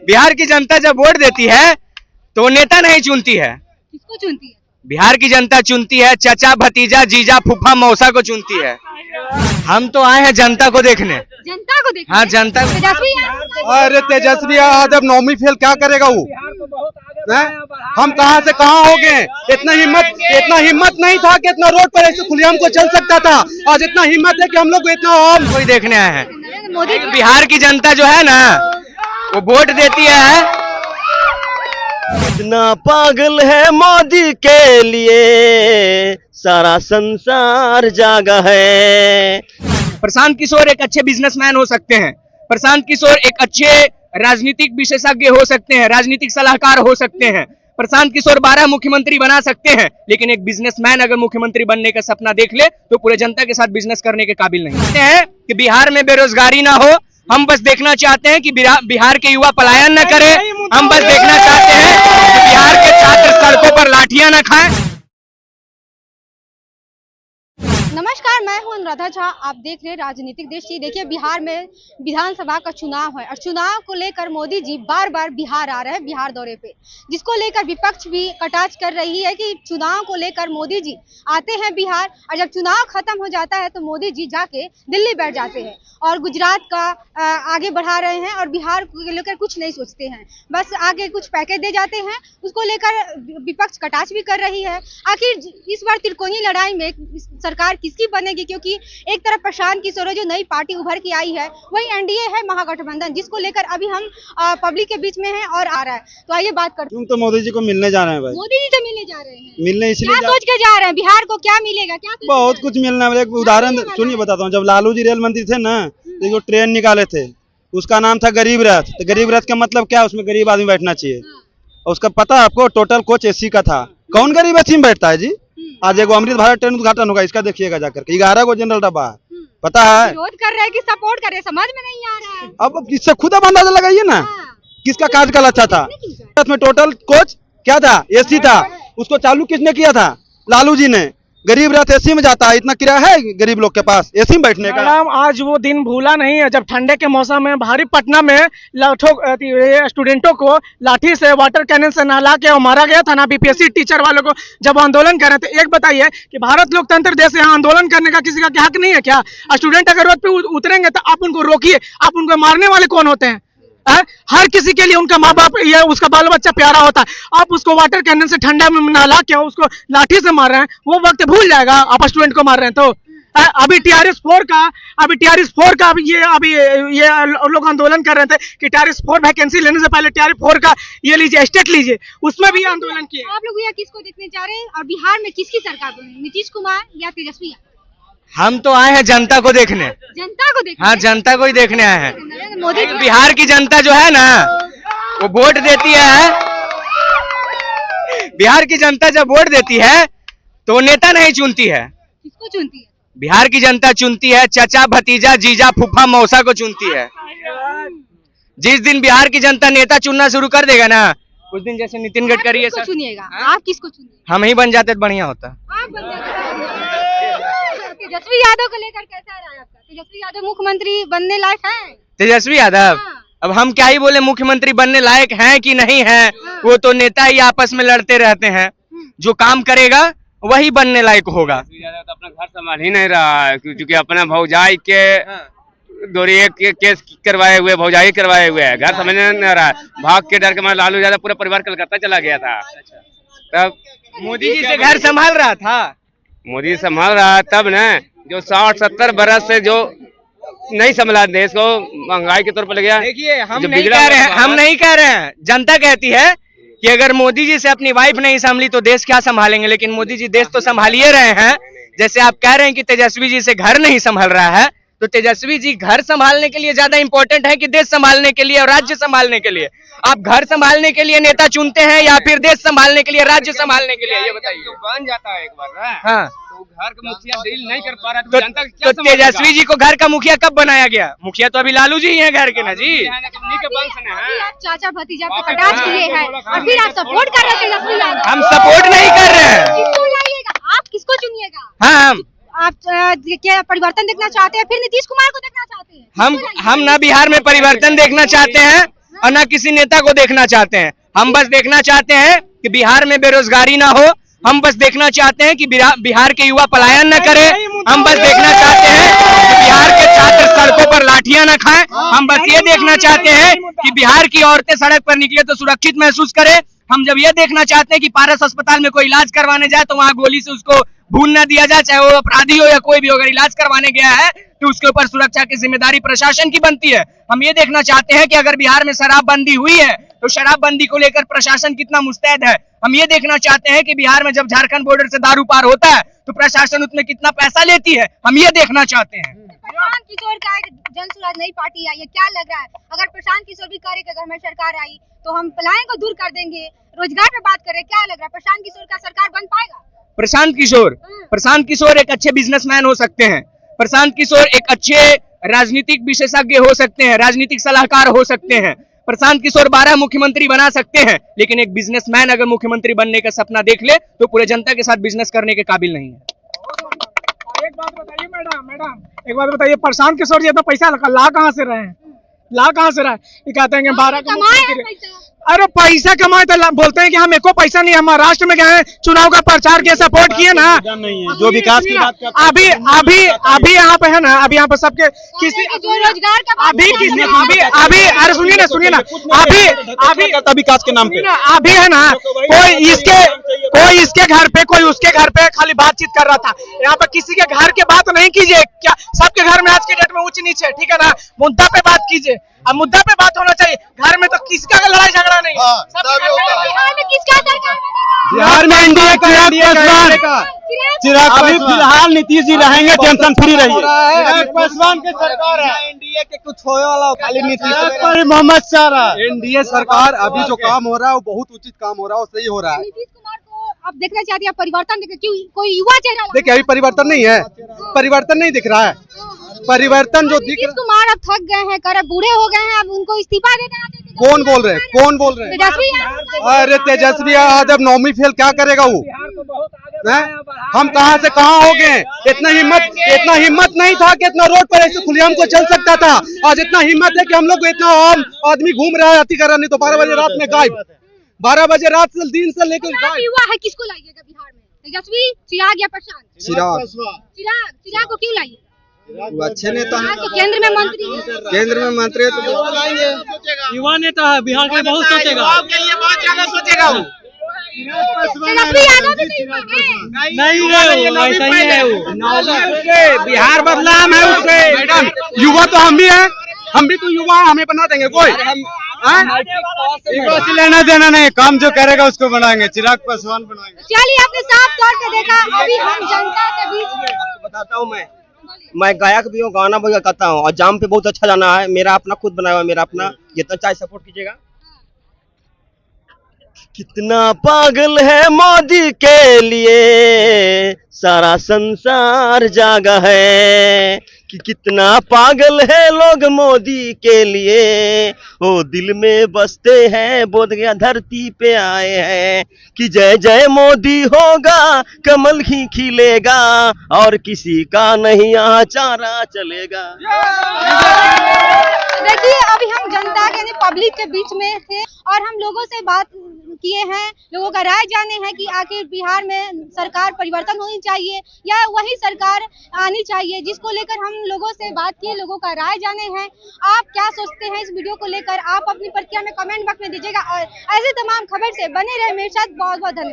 बिहार की जनता जब वोट देती है तो नेता नहीं चुनती है। किसको चुनती है? बिहार की जनता चुनती है चचा, भतीजा, जीजा, फूफा, मौसा को चुनती है। हम तो आए हैं जनता को देखने। जनता को देखने? हाँ, जनता को। तेजस्वी यादव? अरे तेजस्वी यादव नौवीं फेल क्या करेगा वो? हम कहां से कहां हो गए? इतना हिम्मत नहीं था कि इतना रोड पर ऐसे खुलेआम को चल सकता था। आज इतना हिम्मत है कि हम लोग इतना और कोई देखने आए हैं। नरेंद्र मोदी की- बिहार की जनता जो है ना वो वोट देती है। इतना पागल है मोदी के लिए सारा संसार जागा है। प्रशांत किशोर एक अच्छे बिजनेसमैन हो सकते हैं। प्रशांत किशोर एक अच्छे राजनीतिक विशेषज्ञ हो सकते हैं, राजनीतिक सलाहकार हो सकते हैं। प्रशांत किशोर 12 मुख्यमंत्री बना सकते हैं, लेकिन एक बिजनेसमैन अगर मुख्यमंत्री बनने का सपना देख ले तो पूरे जनता के साथ बिजनेस करने के काबिल नहीं है। कि बिहार में बेरोजगारी ना हो, हम बस देखना चाहते हैं कि बिहार के युवा पलायन न करे। हम बस देखना चाहते हैं कि बिहार के छात्र सड़कों पर लाठियां न खाएं। नमस्कार, मैं हूं अनुराधा झा। आप देख रहे हैं राजनीतिक दृष्टि। देखिए, बिहार में विधानसभा का चुनाव है और चुनाव को लेकर मोदी जी बार बार बिहार आ रहे हैं, बिहार दौरे पे, जिसको लेकर विपक्ष भी कटाक्ष कर रही है कि चुनाव को लेकर मोदी जी आते हैं बिहार और जब चुनाव खत्म हो जाता है तो मोदी जी जाके दिल्ली बैठ जाते हैं और गुजरात का आगे बढ़ा रहे हैं और बिहार को लेकर कुछ नहीं सोचते हैं, बस आगे कुछ पैकेज दे जाते हैं। उसको लेकर विपक्ष कटाक्ष भी कर रही है। आखिर इस बार त्रिकोणीय लड़ाई में सरकार किसकी बनेगी? क्योंकि एक तरफ प्रशांत किशोर जो नई पार्टी उभर के आई है, वही एनडीए है महागठबंधन, जिसको लेकर अभी हम पब्लिक के बीच में हैं और आ रहा है। तो आइए बात करते हैं। तुम तो मोदी जी को मिलने जा रहे हैं भाई। मोदी जी से मिलने जा रहे हैं, मिलने इसलिए क्या सोच के जा रहे हैं? बिहार को क्या मिलेगा? क्या सोच के बहुत जा कुछ मिलना है। एक उदाहरण सुनिए, बताता हूँ। जब लालू जी रेल मंत्री थे ना, तो जो ट्रेन निकाले थे उसका नाम था गरीब रथ। तो गरीब रथ का मतलब क्या? उसमें गरीब आदमी बैठना चाहिए। और उसका पता है आपको? टोटल कोच एसी का था। कौन गरीब एसी में बैठता है जी? आज एक अमृत भारत ट्रेन उद्घाटन होगा, इसका देखिएगा जाकर के। 11 को जनरल डब्बा है, पता है? विरोध कर रहे हैं कि सपोर्ट कर रहे हैं, समझ में नहीं आ रहा है। अब इससे खुद अब अंदाजा लगाइए ना किसका कार्यकाल अच्छा था। में टोटल कोच क्या था? एसी था। उसको चालू किसने किया था? लालू जी ने। गरीब रथ एसी में जाता है, इतना किराया है गरीब लोग के पास एसी में बैठने का? मैडम, आज वो दिन भूला नहीं है जब ठंडे के मौसम में भारी पटना में स्टूडेंटों को लाठी से, वाटर कैनन से नहला के मारा गया था ना, बीपीएससी टीचर वालों को, जब आंदोलन कर रहे थे। एक बताइए कि भारत लोकतंत्र देश है, यहाँ आंदोलन करने का किसी का हक नहीं है क्या? स्टूडेंट अगर रोड पे उतरेंगे तो आप उनको रोकिए, आप उनको मारने वाले कौन होते हैं? हर किसी के लिए उनका माँ बाप या उसका बाल बच्चा प्यारा होता है। आप उसको वाटर कैनन से ठंडा में नहला के उसको लाठी से मार रहे हैं, वो वक्त भूल जाएगा आप स्टूडेंट को मार रहे हैं तो। अभी टीआरएस 4 का ये लोग आंदोलन कर रहे थे कि टीआरएस 4 वैकेंसी लेने से पहले टीआरएस 4 का ये लीजिए, स्टेट लीजिए, उसमें भी आंदोलन किए। आप लोग यहाँ किसको देखने जा रहे हैं और बिहार में किसकी सरकार बने, नीतीश कुमार या तेजस्वी यादव? हम तो आए हैं जनता को देखने। जनता को देखने? हाँ, जनता को ही देखने आए हैं। नरेंद्र मोदी की- बिहार की जनता जो है ना वो वोट देती है। बिहार की जनता जब वोट देती है तो नेता नहीं चुनती है। किसको चुनती है? बिहार की जनता चुनती है चचा, भतीजा, जीजा, फूफा, मौसा को चुनती है। जिस दिन बिहार की जनता नेता चुनना शुरू कर देगा ना, उस दिन जैसे नितिन गडकरी है, किसको चुनिएगा? आप किसको चुनिएगा? हम ही बन जाते तो बढ़िया होता। आप बन जाएंगे। तेजस्वी यादव को लेकर कैसा रहा है आपका? तेजस्वी यादव मुख्यमंत्री बनने लायक है? तेजस्वी यादव, अब हम क्या ही बोले, मुख्यमंत्री बनने लायक हैं कि नहीं हैं, वो तो नेता ही आपस में लड़ते रहते हैं। जो काम करेगा वही बनने लायक होगा। तो अपना घर संभाल ही नहीं रहा है, क्योंकि अपना भौजाई के दोहरी के केस करवाए हुए, भौजाई करवाए हुए है, घर समझ नहीं रहा है। भाग के डर के मारे लालू यादव पूरा परिवार कलकत्ता चला गया था। तब मोदी जी से घर संभाल रहा था। मोदी संभाल रहा है तब न, जो 60-70 बरस से जो नहीं संभाला देश को, महंगाई के तौर पर लग गया। देखिए, हम नहीं कह रहे हैं, जनता कहती है कि अगर मोदी जी से अपनी वाइफ नहीं संभली तो देश क्या संभालेंगे। लेकिन मोदी जी देश तो संभालिए रहे हैं। जैसे आप कह रहे हैं कि तेजस्वी जी से घर नहीं संभल रहा है, तो तेजस्वी जी घर संभालने के लिए ज्यादा इंपॉर्टेंट है कि देश संभालने के लिए और राज्य संभालने के लिए? आप घर संभालने के लिए नेता चुनते हैं या फिर देश संभालने के लिए, राज्य संभालने के लिए? ये बताइए। बन जाता है एक बार ना, हाँ, तो घर का मुखिया डील नहीं कर पा रहा तो जनता क्या तेजस्वी जी को घर का मुखिया कब बनाया गया? मुखिया तो अभी लालू जी ही हैं घर के ना जी। अभी आप चाचा भतीजा को कटाक्ष किए हैं और फिर आप सपोर्ट कर रहे थे तेजस्वी यादव। हम सपोर्ट नहीं कर रहे हैं। किसको लाइएगा? आप किसको चुनिएगा? हाँ, आप क्या परिवर्तन देखना चाहते हैं, फिर नीतीश कुमार को देखना चाहते हैं? हम ना बिहार में परिवर्तन देखना चाहते हैं और न किसी नेता को देखना चाहते हैं। हम बस देखना चाहते हैं कि बिहार में बेरोजगारी ना हो, हम बस देखना चाहते हैं कि बिहार के युवा पलायन न करे, हम बस देखना चाहते हैं कि बिहार के छात्र सड़कों पर लाठियां न खाएं, हम बस ये देखना चाहते हैं कि बिहार की औरतें सड़क पर निकले तो सुरक्षित महसूस करें। हम जब ये देखना चाहते हैं कि पारस अस्पताल में कोई इलाज करवाने जाए तो वहां गोली से उसको भून न दिया जाए, चाहे वो अपराधी हो या कोई भी, अगर इलाज करवाने गया है तो उसके ऊपर सुरक्षा की जिम्मेदारी प्रशासन की बनती है। हम ये देखना चाहते हैं कि अगर बिहार में शराबबंदी हुई है तो शराबबंदी को लेकर प्रशासन कितना मुस्तैद है। हम ये देखना चाहते हैं कि बिहार में जब झारखंड बॉर्डर से दारू पार होता है तो प्रशासन उसमें कितना पैसा लेती है, हम ये देखना चाहते हैं। प्रशांत किशोर का एक जन सुराज नई पार्टी आई है, क्या लग रहा है अगर प्रशांत किशोर भी करे कि अगर हमारी सरकार आई तो हम पलायन को दूर कर देंगे, रोजगार पे बात करें, क्या लग रहा है प्रशांत किशोर का सरकार बन पाएगा? प्रशांत किशोर एक अच्छे बिजनेसमैन हो सकते हैं, प्रशांत किशोर एक अच्छे राजनीतिक विशेषज्ञ हो सकते हैं, राजनीतिक सलाहकार हो सकते हैं, प्रशांत किशोर 12 मुख्यमंत्री बना सकते हैं, लेकिन एक बिजनेसमैन अगर मुख्यमंत्री बनने का सपना देख ले तो पूरे जनता के साथ बिजनेस करने के काबिल नहीं है। एक बात बताइए मैडम, एक बात बताइए, प्रशांत किशोर जी इतना पैसा ला कहाँ से रहे हैं? ला कहाँ से रहा है? ये कहते हैं कि 12 का मुख्यमंत्री। अरे पैसा कमाए तो बोलते हैं कि हम एको पैसा नहीं, हम महाराष्ट्र में गए चुनाव का प्रचार किया, सपोर्ट किए ना। नहीं है जो विकास की बात करते हैं। अभी यहाँ पे है ना, अभी यहाँ पे सबके किसी जो रोजगार का अरे सुनिए ना अभी विकास के नाम पे अभी है ना, कोई इसके घर पे कोई उसके घर पे खाली बातचीत कर रहा था। यहाँ पे किसी के घर के बात नहीं कीजिए, क्या सबके घर में आज के डेट में ऊंच नीचे, ठीक है ना, मुद्दा पे बात कीजिए। अब मुद्दा पे बात होना चाहिए, घर में तो किसका का लड़ाई झगड़ा नहीं। बिहार में किसका सरकार बनेगा? बिहार में एनडीए का चिराग अभी फिलहाल नीतीश जी रहेंगे, टेंशन फ्री रहिए। चिराग पासवान की सरकार है, एनडीए के कुछ होने वाला खाली नीतीश पर मोहम्मद शाह। एनडीए सरकार अभी जो काम हो रहा है वो बहुत उचित काम हो रहा है, वो सही हो रहा है। नीतीश कुमार को आप देखना चाहते हैं परिवर्तन देखिए, क्यों कोई युवा चेहरा देखिए अभी परिवर्तन नहीं है, परिवर्तन नहीं दिख रहा है। परिवर्तन जो दिख नीतीश कुमार अब थक गए हैं, कर बूढ़े हो गए हैं, अब उनको इस्तीफा दे देना चाहिए। कौन बोल रहे हैं? तेजस्वी अरे तेजस्वी जब 9वीं फेल क्या करेगा वो? हम कहां से कहां हो गए? इतना हिम्मत नहीं था कि इतना रोड पर ऐसे खुलेआम को चल सकता था। आज इतना हिम्मत है कि हम लोग इतना आम आदमी घूम रहा है, अति कर रहा, नहीं तो 12 बजे रात में गायब, 12 बजे रात से दिन से लेकर गायब। युवा है, किसको लाइएगा बिहार में? तेजस्वी, चिराग या प्रशांत? चिराग को क्यों लाइए? वो अच्छे नेता हैं, तो केंद्र में मंत्री है तो लाएंगे। युवा नेता है, बिहार के बहुत सोचेगा, बहुत ज्यादा सोचेगा वो। तेजस्वी यादव भी नहीं बिहार बदलाव है उससे। मैडम युवा तो हम भी हैं, हम भी तो युवा हैं, हमें बना देंगे कोई? लेना देना नहीं, काम जो करेगा उसको बनाएंगे, चिराग पासवान बनाएंगे। चलिए, आपने साफ तौर पे देखा, अभी हम जनता के बीच बताता हूँ मैं गायक भी हूँ, गाना भी गाता हूँ और जाम पे बहुत अच्छा जाना है। मेरा अपना खुद बनाया हुआ, मेरा अपना, जितना चाहे सपोर्ट कीजिएगा। कितना पागल है मोदी के लिए सारा संसार जागा है, कि कितना पागल है लोग मोदी के लिए, वो दिल में बसते हैं, बोध गया धरती पे आए हैं, कि जय जय मोदी होगा कमल ही खिलेगा और किसी का नहीं यहाँ चारा चलेगा। देखिए, अभी हम जनता के पब्लिक के बीच में थे और हम लोगों से बात किए हैं, लोगों का राय जाने हैं कि आखिर बिहार में सरकार परिवर्तन होनी चाहिए या वही सरकार आनी चाहिए, जिसको लेकर हम लोगों से बात किए, लोगों का राय जाने हैं। आप क्या सोचते हैं इस वीडियो को लेकर? आप अपनी प्रतिक्रिया में कमेंट बॉक्स में दीजिएगा और ऐसे तमाम खबर से बने रहे मेरे साथ। बहुत बहुत धन्यवाद।